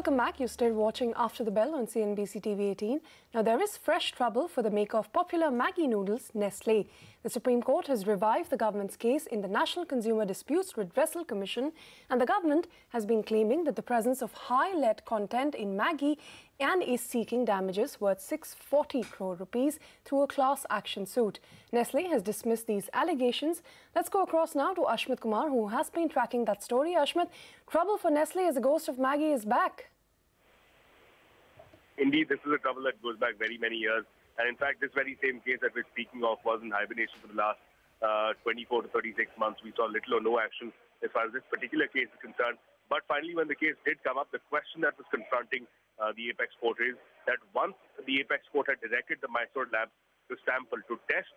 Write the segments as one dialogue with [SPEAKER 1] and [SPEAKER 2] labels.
[SPEAKER 1] Welcome back. You're still watching After the Bell on CNBC TV 18. Now, there is fresh trouble for the maker of popular Maggi noodles, Nestle. The Supreme Court has revived the government's case in the National Consumer Disputes Redressal Commission, and the government has been claiming that the presence of high lead content in Maggi and is seeking damages worth 640 crore rupees through a class action suit. Nestle has dismissed these allegations. Let's go across now to Ashmit Kumar, who has been tracking that story. Ashmit, trouble for Nestle as the ghost of Maggi is back.
[SPEAKER 2] Indeed, this is a trouble that goes back very many years. And in fact, this very same case that we're speaking of was in hibernation for the last 24 to 36 months. We saw little or no action as far as this particular case is concerned. But finally, when the case did come up, the question that was confronting the Apex Court is that once the Apex Court had directed the Mysore lab to sample, to test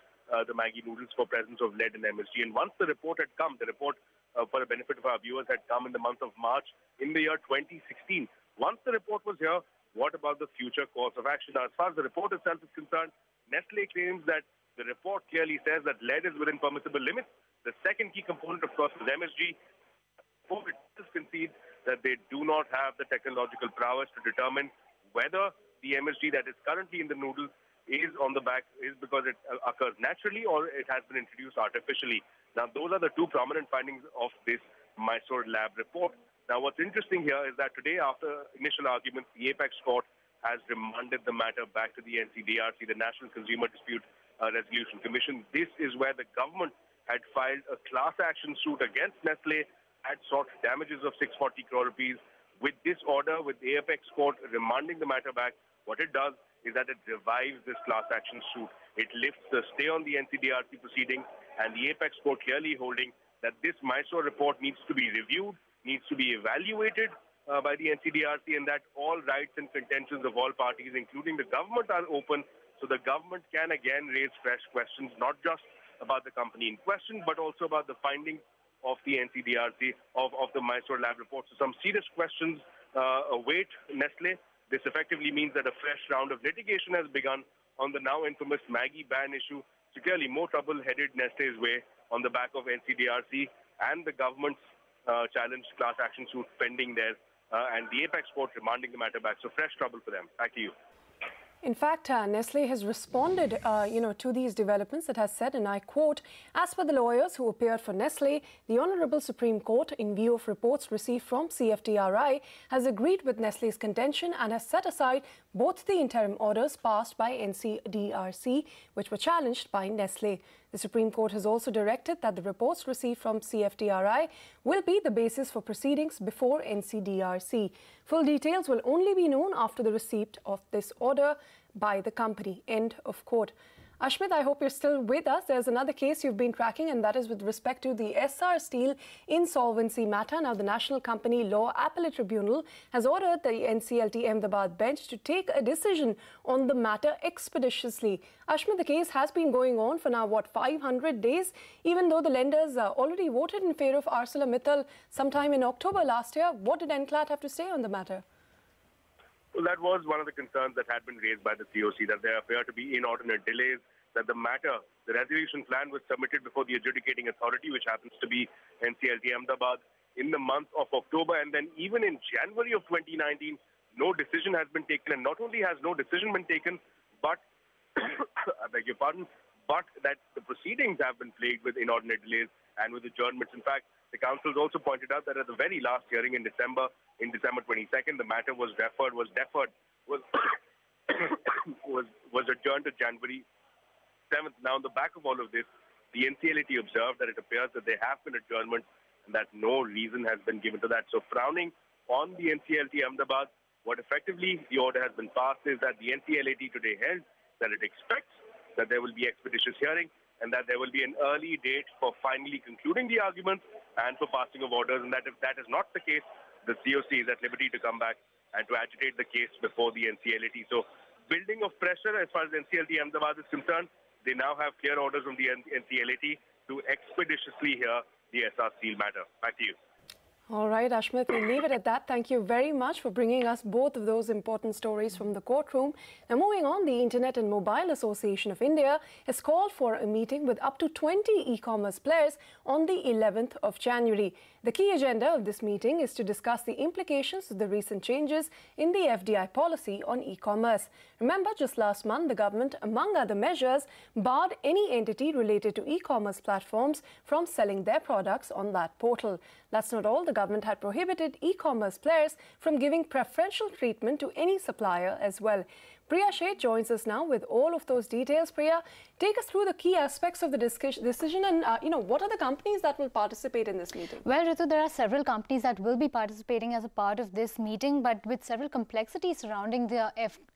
[SPEAKER 2] the Maggi noodles for presence of lead and MSG, and once the report had come, the report for the benefit of our viewers had come in the month of March in the year 2016. Once the report was here, what about the future course of action? Now, as far as the report itself is concerned, Nestle claims that the report clearly says that lead is within permissible limits. The second key component, of course, is MSG. It concedes that they do not have the technological prowess to determine whether the MSG that is currently in the noodles is on the back is because it occurs naturally or it has been introduced artificially. Now, those are the two prominent findings of this Mysore lab report. Now, what's interesting here is that today, after initial arguments, the Apex Court has remanded the matter back to the NCDRC, the National Consumer Dispute Resolution Commission. This is where the government had filed a class action suit against Nestle, had sought damages of 640 crore rupees. With this order, with the Apex Court remanding the matter back, what it does is that it revives this class action suit. It lifts the stay on the NCDRC proceedings, and the Apex Court clearly holding that this Mysore report needs to be reviewed, needs to be evaluated by the NCDRC, and that all rights and contentions of all parties, including the government, are open, so the government can again raise fresh questions, not just about the company in question, but also about the findings of the NCDRC, of the Mysore lab report. So some serious questions await Nestle. This effectively means that a fresh round of litigation has begun on the now infamous Maggi ban issue. So clearly more trouble headed Nestle's way on the back of NCDRC and the government's challenge class action suit pending there, and the Apex Court remanding the matter back. So fresh trouble for them. Back to you.
[SPEAKER 1] In fact, Nestle has responded, to these developments. That has said, and I quote, "As per the lawyers who appeared for Nestle, the Honourable Supreme Court, in view of reports received from CFTRI, has agreed with Nestle's contention and has set aside both the interim orders passed by NCDRC, which were challenged by Nestle. The Supreme Court has also directed that the reports received from CFTRI will be the basis for proceedings before NCDRC. Full details will only be known after the receipt of this order by the company." End of quote. Ashmit, I hope you're still with us. There's another case you've been tracking, and that is with respect to the Essar Steel insolvency matter. Now, the National Company Law Appellate Tribunal has ordered the NCLT Ahmedabad bench to take a decision on the matter expeditiously. Ashmit, the case has been going on for now, 500 days, even though the lenders already voted in favour of ArcelorMittal sometime in October last year. What did NCLAT have to say on the matter?
[SPEAKER 2] Well, that was one of the concerns that had been raised by the COC, that there appear to be inordinate delays, that the matter, the resolution plan, was submitted before the adjudicating authority, which happens to be NCLT Ahmedabad, in the month of October. And then even in January of 2019, no decision has been taken. And not only has no decision been taken, but, I beg your pardon, but that the proceedings have been plagued with inordinate delays and with adjournments. In fact, the council has also pointed out that at the very last hearing in December 22nd, the matter was deferred, was adjourned to January 7th. Now, on the back of all of this, the NCLT observed that it appears that there have been adjournments and that no reason has been given to that. So, frowning on the NCLT Ahmedabad, what effectively the order has been passed is that the NCLT today held that it expects that there will be expeditious hearing and that there will be an early date for finally concluding the arguments and for passing of orders, and that if that is not the case, the COC is at liberty to come back and to agitate the case before the NCLT. So, building of pressure as far as NCLT Ahmedabad is concerned, they now have clear orders from the NCLT to expeditiously hear the Essar Steel matter. Back to you.
[SPEAKER 1] All right, Ashmit, we'll leave it at that. Thank you very much for bringing us both of those important stories from the courtroom. Now, moving on, the Internet and Mobile Association of India has called for a meeting with up to 20 e-commerce players on the 11th of January. The key agenda of this meeting is to discuss the implications of the recent changes in the FDI policy on e-commerce. Remember, just last month, the government, among other measures, barred any entity related to e-commerce platforms from selling their products on that portal. That's not all. The government had prohibited e-commerce players from giving preferential treatment to any supplier as well. Priya Sheth joins us now with all of those details. Priya, take us through the key aspects of the decision and, what are the companies that will participate in this meeting?
[SPEAKER 3] Well, Ritu, there are several companies that will be participating as a part of this meeting, but with several complexities surrounding the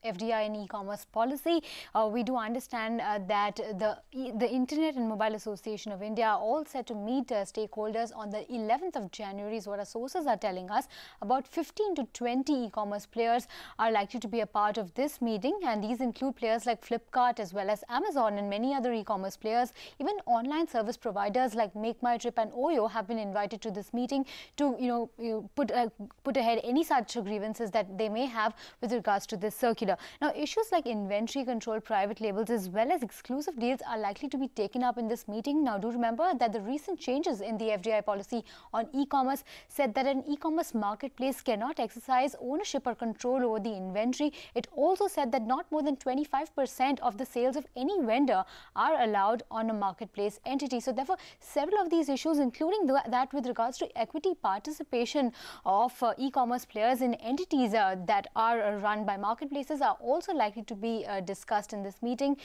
[SPEAKER 3] FDI and e-commerce policy. We do understand that the Internet and Mobile Association of India are all set to meet stakeholders on the 11th of January is what our sources are telling us. About 15 to 20 e-commerce players are likely to be a part of this meeting, and these include players like Flipkart as well as Amazon and many other e-commerce players. Even online service providers like Make My Trip and Oyo have been invited to this meeting to put ahead any such grievances that they may have with regards to this circular. Now, issues like inventory control, private labels as well as exclusive deals are likely to be taken up in this meeting. Now, do remember that the recent changes in the FDI policy on e-commerce said that an e-commerce marketplace cannot exercise ownership or control over the inventory. It also said that not more than 25% of the sales of any vendor are allowed on a marketplace entity. So therefore, several of these issues, including that with regards to equity participation of e-commerce players in entities that are run by marketplaces, are also likely to be discussed in this meeting.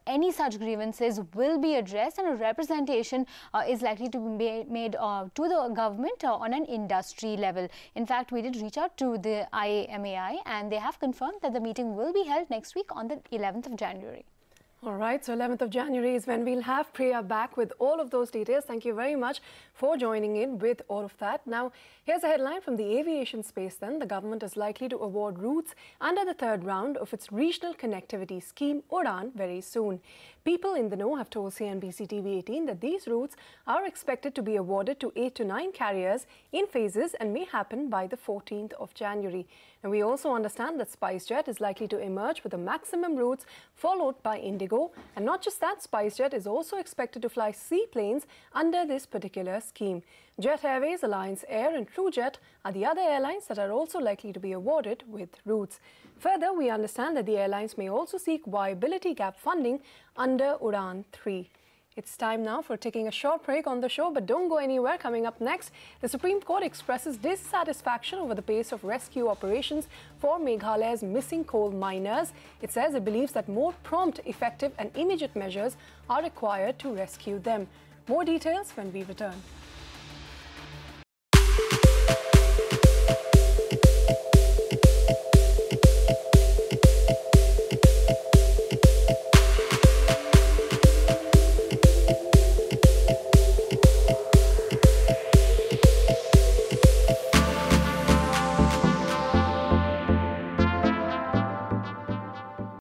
[SPEAKER 3] Any such grievances will be addressed, and a representation is likely to be made to the government on an industry level. In fact, we did reach out to the IAMAI, and they have confirmed that the meeting will be held next week on the 11th of January.
[SPEAKER 1] All right, so 11th of January is when we'll have Priya back with all of those details. Thank you very much for joining in with all of that. Now, here's a headline from the aviation space then. The government is likely to award routes under the third round of its regional connectivity scheme, Udan, very soon. People in the know have told cnbc TV 18 that these routes are expected to be awarded to 8 to 9 carriers in phases and may happen by the 14th of January. And we also understand that SpiceJet is likely to emerge with the maximum routes, followed by Indigo. And not just that, SpiceJet is also expected to fly seaplanes under this particular scheme. Jet Airways, Alliance Air and TrueJet are the other airlines that are also likely to be awarded with routes. Further, we understand that the airlines may also seek viability gap funding under Udan 3. It's time now for taking a short break on the show, but don't go anywhere. Coming up next, the Supreme Court expresses dissatisfaction over the pace of rescue operations for Meghalaya's missing coal miners. It says it believes that more prompt, effective and immediate measures are required to rescue them. More details when we return.